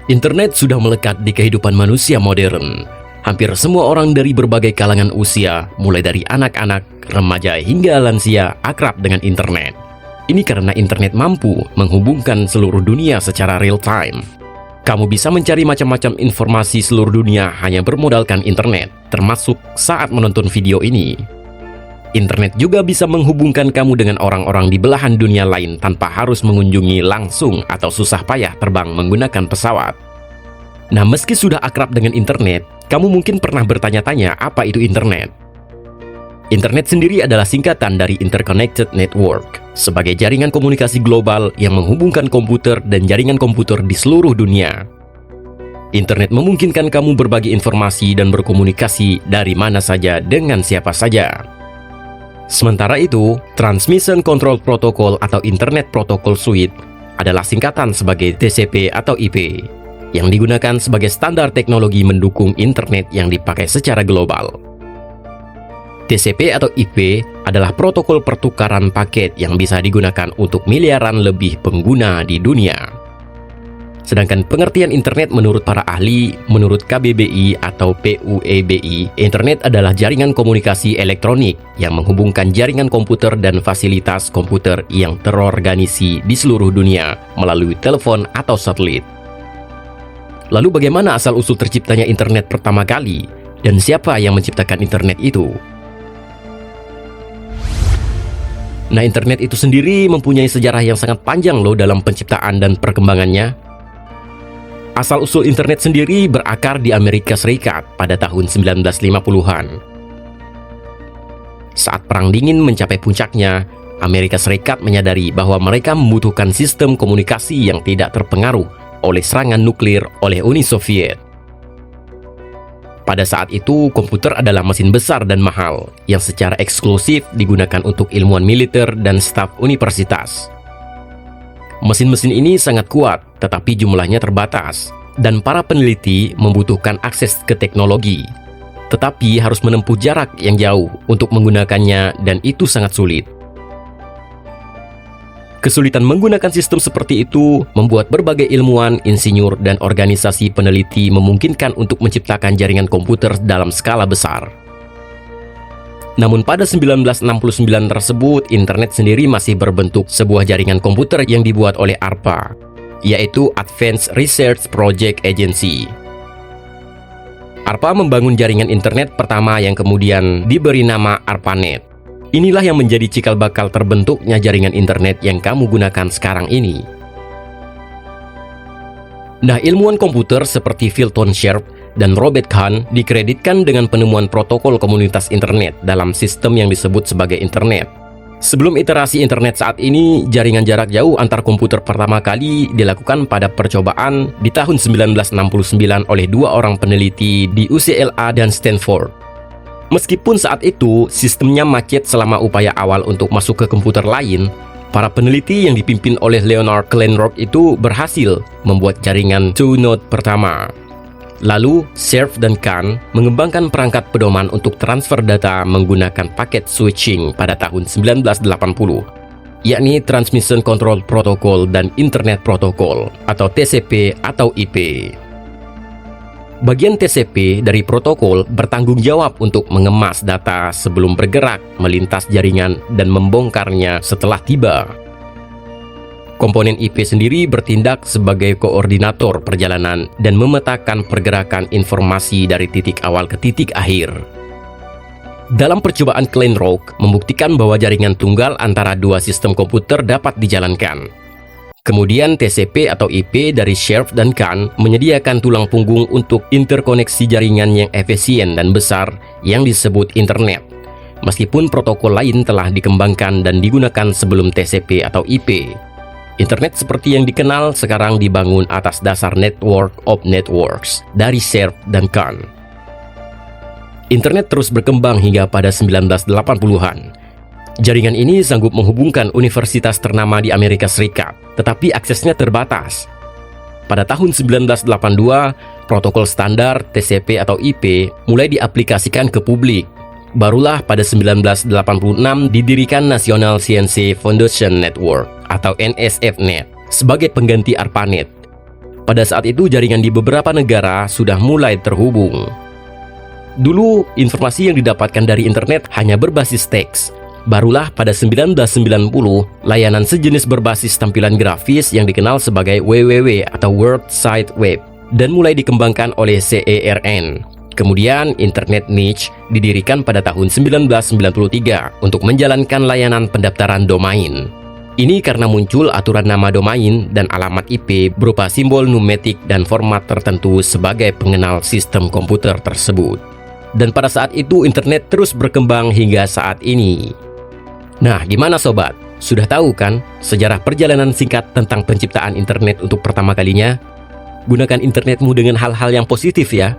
Internet sudah melekat di kehidupan manusia modern. Hampir semua orang dari berbagai kalangan usia, mulai dari anak-anak, remaja hingga lansia, akrab dengan internet. Ini karena internet mampu menghubungkan seluruh dunia secara real time. Kamu bisa mencari macam-macam informasi seluruh dunia hanya bermodalkan internet, termasuk saat menonton video ini. Internet juga bisa menghubungkan kamu dengan orang-orang di belahan dunia lain tanpa harus mengunjungi langsung atau susah payah terbang menggunakan pesawat. Nah, meski sudah akrab dengan internet, kamu mungkin pernah bertanya-tanya apa itu internet. Internet sendiri adalah singkatan dari Interconnected Network, sebagai jaringan komunikasi global yang menghubungkan komputer dan jaringan komputer di seluruh dunia. Internet memungkinkan kamu berbagi informasi dan berkomunikasi dari mana saja dengan siapa saja. Sementara itu, Transmission Control Protocol atau Internet Protocol Suite adalah singkatan sebagai TCP atau IP, yang digunakan sebagai standar teknologi mendukung internet yang dipakai secara global. TCP atau IP adalah protokol pertukaran paket yang bisa digunakan untuk miliaran lebih pengguna di dunia. Sedangkan pengertian internet menurut para ahli, menurut KBBI atau PUEBI, internet adalah jaringan komunikasi elektronik yang menghubungkan jaringan komputer dan fasilitas komputer yang terorganisasi di seluruh dunia melalui telepon atau satelit. Lalu bagaimana asal-usul terciptanya internet pertama kali? Dan siapa yang menciptakan internet itu? Nah, internet itu sendiri mempunyai sejarah yang sangat panjang loh dalam penciptaan dan perkembangannya. Asal-usul internet sendiri berakar di Amerika Serikat pada tahun 1950-an. Saat Perang Dingin mencapai puncaknya, Amerika Serikat menyadari bahwa mereka membutuhkan sistem komunikasi yang tidak terpengaruh oleh serangan nuklir oleh Uni Soviet. Pada saat itu, komputer adalah mesin besar dan mahal yang secara eksklusif digunakan untuk ilmuwan militer dan staf universitas. Mesin-mesin ini sangat kuat, tetapi jumlahnya terbatas, dan para peneliti membutuhkan akses ke teknologi, tetapi harus menempuh jarak yang jauh untuk menggunakannya, dan itu sangat sulit. Kesulitan menggunakan sistem seperti itu membuat berbagai ilmuwan, insinyur, dan organisasi peneliti memungkinkan untuk menciptakan jaringan komputer dalam skala besar. Namun pada 1969 tersebut, internet sendiri masih berbentuk sebuah jaringan komputer yang dibuat oleh ARPA, yaitu Advanced Research Project Agency. ARPA membangun jaringan internet pertama yang kemudian diberi nama ARPANET. Inilah yang menjadi cikal bakal terbentuknya jaringan internet yang kamu gunakan sekarang ini. Nah, ilmuwan komputer seperti Philton Sharp dan Robert Kahn dikreditkan dengan penemuan protokol komunitas internet dalam sistem yang disebut sebagai internet. Sebelum iterasi internet saat ini, jaringan jarak jauh antar komputer pertama kali dilakukan pada percobaan di tahun 1969 oleh dua orang peneliti di UCLA dan Stanford. Meskipun saat itu sistemnya macet selama upaya awal untuk masuk ke komputer lain, para peneliti yang dipimpin oleh Leonard Kleinrock itu berhasil membuat jaringan two-node pertama. Lalu, Sharp dan Kahn mengembangkan perangkat pedoman untuk transfer data menggunakan paket switching pada tahun 1980, yakni Transmission Control Protocol dan Internet Protocol atau TCP atau IP. Bagian TCP dari protokol bertanggung jawab untuk mengemas data sebelum bergerak melintas jaringan dan membongkarnya setelah tiba. Komponen IP sendiri bertindak sebagai koordinator perjalanan dan memetakan pergerakan informasi dari titik awal ke titik akhir. Dalam percobaan Kleinrock membuktikan bahwa jaringan tunggal antara dua sistem komputer dapat dijalankan. Kemudian TCP atau IP dari Sharp dan Kahn menyediakan tulang punggung untuk interkoneksi jaringan yang efisien dan besar yang disebut internet. Meskipun protokol lain telah dikembangkan dan digunakan sebelum TCP atau IP. Internet seperti yang dikenal sekarang dibangun atas dasar Network of Networks dari Sharp dan Kahn. Internet terus berkembang hingga pada 1980-an. Jaringan ini sanggup menghubungkan universitas ternama di Amerika Serikat, tetapi aksesnya terbatas. Pada tahun 1982, protokol standar TCP atau IP mulai diaplikasikan ke publik. Barulah pada 1986 didirikan National Science Foundation Network atau NSF-Net sebagai pengganti ARPANET. Pada saat itu jaringan di beberapa negara sudah mulai terhubung. Dulu, informasi yang didapatkan dari internet hanya berbasis teks. Barulah pada 1990, layanan sejenis berbasis tampilan grafis yang dikenal sebagai WWW atau World Wide Web dan mulai dikembangkan oleh CERN. Kemudian, Internet Niche didirikan pada tahun 1993 untuk menjalankan layanan pendaftaran domain. Ini karena muncul aturan nama domain dan alamat IP berupa simbol numerik dan format tertentu sebagai pengenal sistem komputer tersebut. Dan pada saat itu internet terus berkembang hingga saat ini. Nah, gimana sobat? Sudah tahu kan sejarah perjalanan singkat tentang penciptaan internet untuk pertama kalinya? Gunakan internetmu dengan hal-hal yang positif ya.